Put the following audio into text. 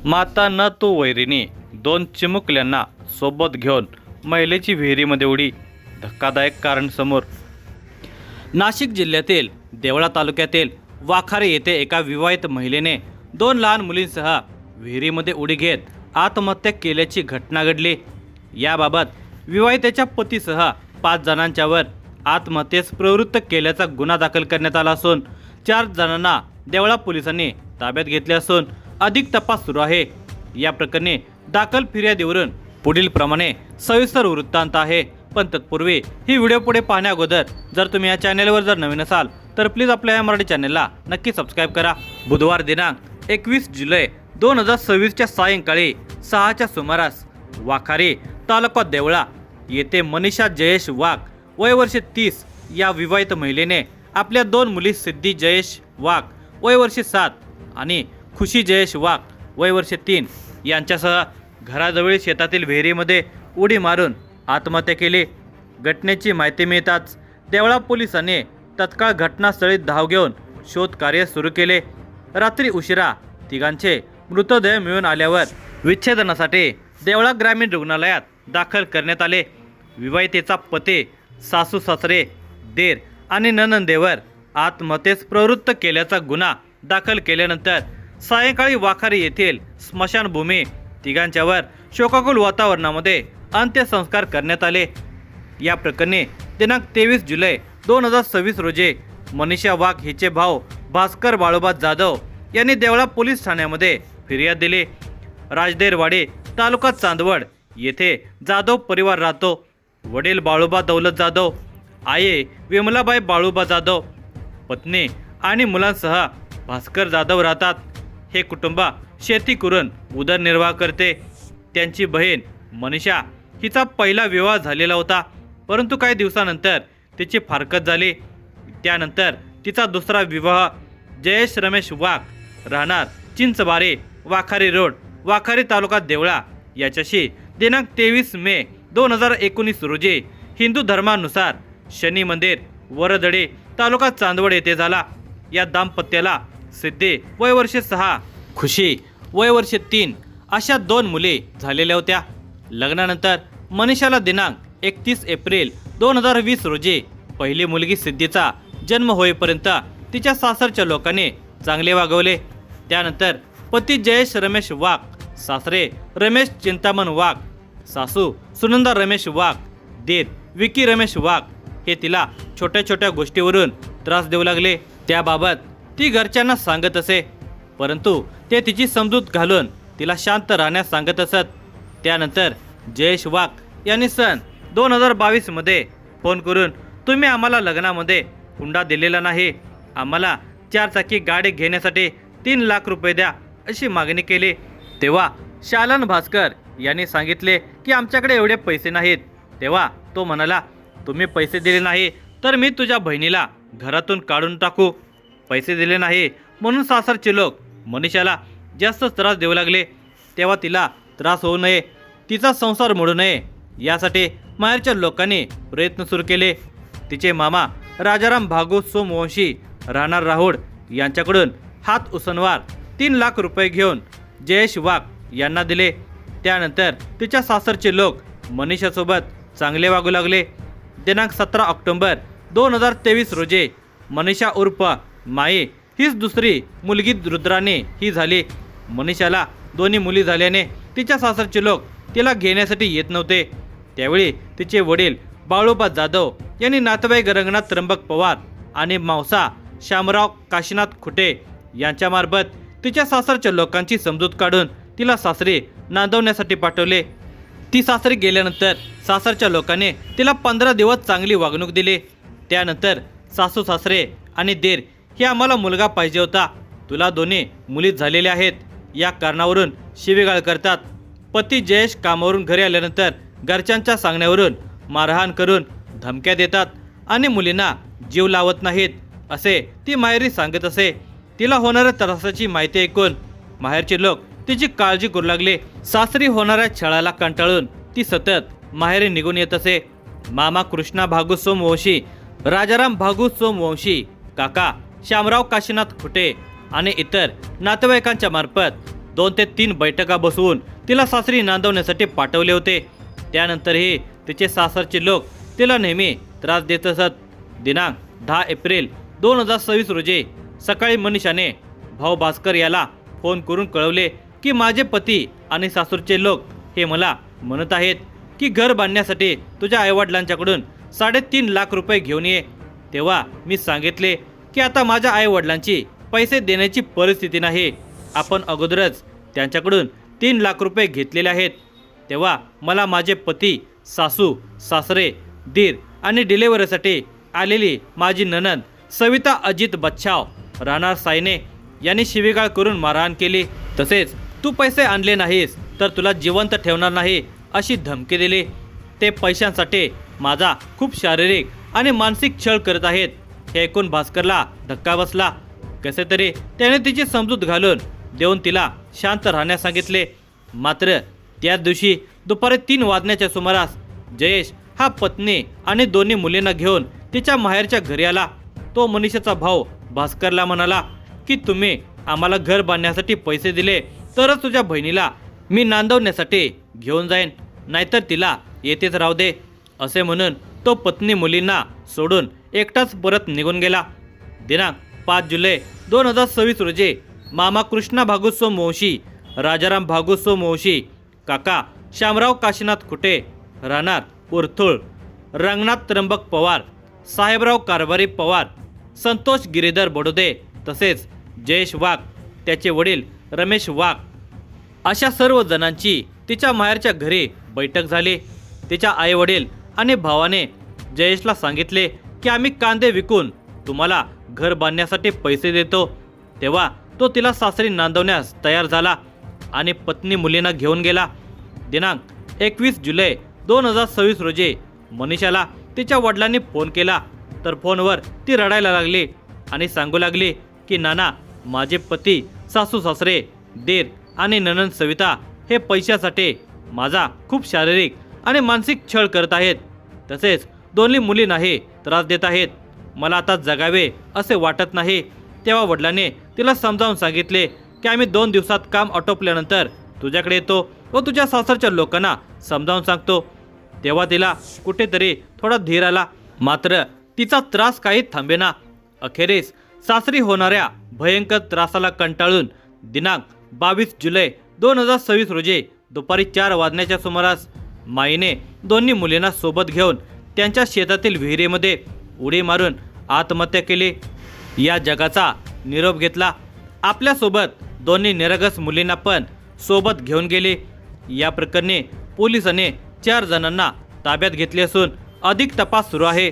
माता न तो वैरिणी दोन चिमुकल्यांना सोबत घेऊन महिलेची विहिरीमध्ये उडी. धक्कादायक कारण समोर. नाशिक जिल्ह्यातील देवळा तालुक्यातील वाखारे येथे एका विवाहित महिलेने दोन लहान मुलींसह विहिरीमध्ये उडी घेत आत्महत्या केल्याची घटना घडली. याबाबत विवाहितेच्या पतीसह 5 जणांच्यावर आत्महत्येस प्रवृत्त केल्याचा गुन्हा दाखल करण्यात आला असून 4 जणांना देवळा पोलिसांनी ताब्यात घेतले असून अधिक तपास सुरू आहे. या प्रकरणी दाखल फिर्यादीवरून पुढील प्रमाणे सविस्तर वृत्तांत आहे. पण तत्पूर्वी ही व्हिडिओ पुढे पाहण्या अगोदर जर तुम्ही या चॅनलवर जर नवीन असाल तर प्लीज आपल्या या मराठी चॅनलला नक्की सबस्क्राईब करा. बुधवार दिनांक 21 जुलै 2026च्या सायंकाळी 6च्या सुमारास वाखारी तालुका देवळा येथे मनीषा जयेश वाघ वय वर्ष 30 या विवाहित महिलेने आपल्या 2 मुली सिद्धी जयेश वाघ वय वर्ष 7 आणि खुशी जयेश वाघ वय वर्ष 3 यांच्यासह घराजवळील शेतातील विहिरीमध्ये उडी मारून आत्महत्या केली. घटनेची माहिती मिळताच देवळा पोलिसांनी तत्काळ घटनास्थळी धाव घेऊन शोध कार्य सुरू केले. रात्री उशिरा तिघांचे मृतदेह मिळून आल्यावर विच्छेदनासाठी देवळा ग्रामीण रुग्णालयात दाखल करण्यात आले. विवाहितेचा पती, सासू सासरे, देर आणि नणंदेवर आत्महत्येस प्रवृत्त केल्याचा गुन्हा दाखल केल्यानंतर सायंकाळी वाखारी येथील स्मशानभूमी तिघांच्यावर शोकाकुल वातावरणामध्ये अंत्यसंस्कार करण्यात आले. या प्रकरणी दिनांक 23 जुलै 2026 रोजी मनीषा वाघ हिचे भाऊ भास्कर बाळोबा जाधव यांनी देवळा पोलीस ठाण्यामध्ये फिर्याद दिली. राजदेरवाडी तालुका चांदवड येथे जाधव परिवार राहतो. वडील बाळोबा दौलत जाधव, आई विमलाबाई बाळोबा जाधव, पत्नी आणि मुलांसह भास्कर जाधव राहतात. हे कुटुंब शेती करून उदरनिर्वाह करते. त्यांची बहीण मनीषा हिचा पहिला विवाह झालेला होता, परंतु काही दिवसानंतर तिची फारकत झाली. त्यानंतर तिचा दुसरा विवाह जयेश रमेश वाघ राहणार चिंचबारी वाखारी रोड वाखारी तालुका देवळा याच्याशी दिनांक 23 मे 2019 रोजी हिंदू धर्मानुसार शनी मंदिर वरदडे तालुका चांदवड येथे झाला. या दाम्पत्याला सिद्धी वय वर्ष 6, खुशी वय वर्ष 3 अशा 2 मुली झालेल्या होत्या. लग्नानंतर मनीषाला दिनांक 31 एप्रिल 2020 रोजी पहिली मुलगी सिद्धीचा जन्म होईपर्यंत तिच्या सासरच्या लोकांनी चांगले वागवले. त्यानंतर पती जयेश रमेश वाघ, सासरे रमेश चिंतामण वाघ, सासू सुनंदा रमेश वाघ, देर विकी रमेश वाघ हे तिला छोट्या छोट्या गोष्टीवरून त्रास देऊ लागले. त्याबाबत ती घरच्यांना सांगत असे, परंतु ते तिची समजूत घालून तिला शांत राहण्यास सांगत असत. त्यानंतर जयेश वाघ यांनी सन 2022 मध्ये फोन करून तुम्ही आम्हाला लग्नामध्ये हुंडा दिलेला नाही, आम्हाला 4 चाकी गाडी घेण्यासाठी 3 लाख रुपये द्या अशी मागणी केली. तेव्हा शालन भास्कर यांनी सांगितले की आमच्याकडे एवढे पैसे नाहीत. तेव्हा तो म्हणाला, तुम्ही पैसे दिले नाही तर मी तुझ्या बहिणीला घरातून काढून टाकू. पैसे दिले नाही म्हणून सासरचे लोक मनीषाला जास्त त्रास देऊ लागले. तेव्हा तिला त्रास होऊ नये, तिचा संसार मोडू नये यासाठी माहेरच्या लोकांनी प्रयत्न सुरू केले. तिचे मामा राजाराम भागू सोमवंशी राहणार राहुड यांच्याकडून हात उसनवार 3 लाख रुपये घेऊन जयेश वाघ यांना दिले. त्यानंतर तिच्या सासरचे लोक मनीषासोबत चांगले वागू लागले. दिनांक 17 ऑक्टोबर 2023 रोजी मनीषा उर्फ माई हीच दुसरी मुलगी रुद्राणी ही झाली. मनीषाला 2 मुली झाल्याने तिच्या सासरचे लोक तिला घेण्यासाठी येत नव्हते. त्यावेळी तिचे वडील बाळोबा जाधव यांनी नातेवाईक रंगनाथ त्र्यंबक पवार आणि मावसा शामराव काशीनाथ खुटे यांच्यामार्फत तिच्या सासरच्या लोकांची समजूत काढून तिला सासरी नांदवण्यासाठी पाठवले. ती सासरी गेल्यानंतर सासरच्या लोकांनी तिला 15 दिवस चांगली वागणूक दिली. त्यानंतर सासू सासरे आणि देर हे आम्हाला मुलगा पाहिजे होता, तुला 2 मुली झालेल्या आहेत या कारणावरून शिवीगाळ करतात. पती जयेश कामावरून घरी आल्यानंतर घरच्यांच्या सांगण्यावरून मारहाण करून धमक्या देतात आणि मुलींना जीव लावत नाहीत असे ती माहेरी सांगत असे. तिला होणाऱ्या त्रासाची माहिती ऐकून माहेरचे लोक तिची काळजी करू लागले. सासरी होणाऱ्या छळाला कंटाळून ती सतत माहेरी निघून येत असे. मामा कृष्णा भागू सोमवंशी, राजाराम भागू सोमवंशी, काका शामराव काशीनाथ खुटे आणि इतर नातेवाईकांच्या मार्फत 2 ते 3 बैठका बसवून तिला सासरी नांदवण्यासाठी पाठवले होते. त्यानंतरही तिचे सासरचे लोक तिला नेहमी त्रास देत असत. दिनांक 10 एप्रिल 2026 रोजी सकाळी मनीषाने भाऊ भास्कर याला फोन करून कळवले की माझे पती आणि सासूरचे लोक हे मला म्हणत आहेत की घर बांधण्यासाठी तुझ्या आईवडिलांच्याकडून 3.5 लाख रुपये घेऊन ये. तेव्हा मी सांगितले की आता माझ्या आईवडिलांची पैसे देण्याची परिस्थिती नाही. आपण अगोदरच त्यांच्याकडून 3 लाख रुपये घेतलेले आहेत. तेव्हा मला माझे पती, सासू, सासरे, दीर आणि डिलेव्हरीसाठी आलेली माझी नणंद सविता अजित बच्छाव राहणार सायने यांनी शिवीगाळ करून मारहाण केली. तसेच तू पैसे आणले नाहीस तर तुला जिवंत ठेवणार नाही अशी धमकी दिली. ते पैशांसाठी माझा खूप शारीरिक आणि मानसिक छळ करत आहेत. हे ऐकून भास्करला धक्का बसला. कसे तरी त्याने तिची समजूत घालून देऊन तिला शांत राहण्यास सांगितले. मात्र त्याच दिवशी दुपारी 3 वाजण्याच्या सुमारास जयेश हा पत्नी आणि दोन्ही मुलींना घेऊन तिच्या माहेरच्या घरी आला. तो मनीषाचा भाऊ भास्करला म्हणाला की तुम्ही आम्हाला घर बांधण्यासाठी पैसे दिले तरच तुझ्या बहिणीला मी नांदवण्यासाठी घेऊन जाईन, नाहीतर तिला येथेच राहू दे. असे म्हणून तो पत्नी मुलींना सोडून एकटाच परत निघून गेला. दिनांक 5 जुलै 2026 रोजी मामा कृष्णा भागोत्सव मोशी, राजाराम भागोत्सव मोशी, काका शामराव काशीनाथ खुटे राहणार उरथुळ, रंगनाथ त्र्यंबक पवार, साहेबराव कारभारी पवार, संतोष गिरीधर बडोदे तसेच जयेश वाघ, त्याचे वडील रमेश वाघ अशा सर्व जणांची तिच्या माहेरच्या घरी बैठक झाली. तिच्या आईवडील आणि भावाने जयेशला सांगितले की आम्ही कांदे विकून तुम्हाला घर बांधण्यासाठी पैसे देतो. तेव्हा तो तिला सासरी नांदवण्यास तयार झाला आणि पत्नी मुलींना घेऊन गेला. दिनांक 21 जुलै 2026 रोजी मनीषाला तिच्या वडिलांनी फोन केला तर फोनवर ती रडायला लागली आणि सांगू लागली की नाना, माझे पती, सासू सासरे, दीर आणि नणंद सविता हे पैशासाठी माझा खूप शारीरिक आणि मानसिक छळ करत आहेत. तसेच दोन्ही मुलींनाही त्रास देत आहेत. मला आता जगावे असे वाटत नाही. तेव्हा वडिलांनी तिला समजावून सांगितले की आम्ही 2 दिवसात काम आटोपल्यानंतर तुझ्याकडे येतो व तुझ्या सासरच्या लोकांना समजावून सांगतो. तेव्हा तिला कुठेतरी थोडा धीर आला. मात्र तिचा त्रास काही थांबेना. अखेरीस सासरी होणाऱ्या भयंकर त्रासाला कंटाळून दिनांक 22 जुलै 2026 रोजी दुपारी 4 वाजण्याच्या सुमारास माईने दोन्ही मुलींना सोबत घेऊन त्यांच्या शेतातील विहिरीमध्ये उडी मारून आत्महत्या केली. या जगाचा निरोप घेतला. आपल्यासोबत दोन्ही निरगस मुलींना पण सोबत घेऊन गेली. या प्रकरणी पोलिसांनी 4 जणांना ताब्यात घेतले असून अधिक तपास सुरू आहे.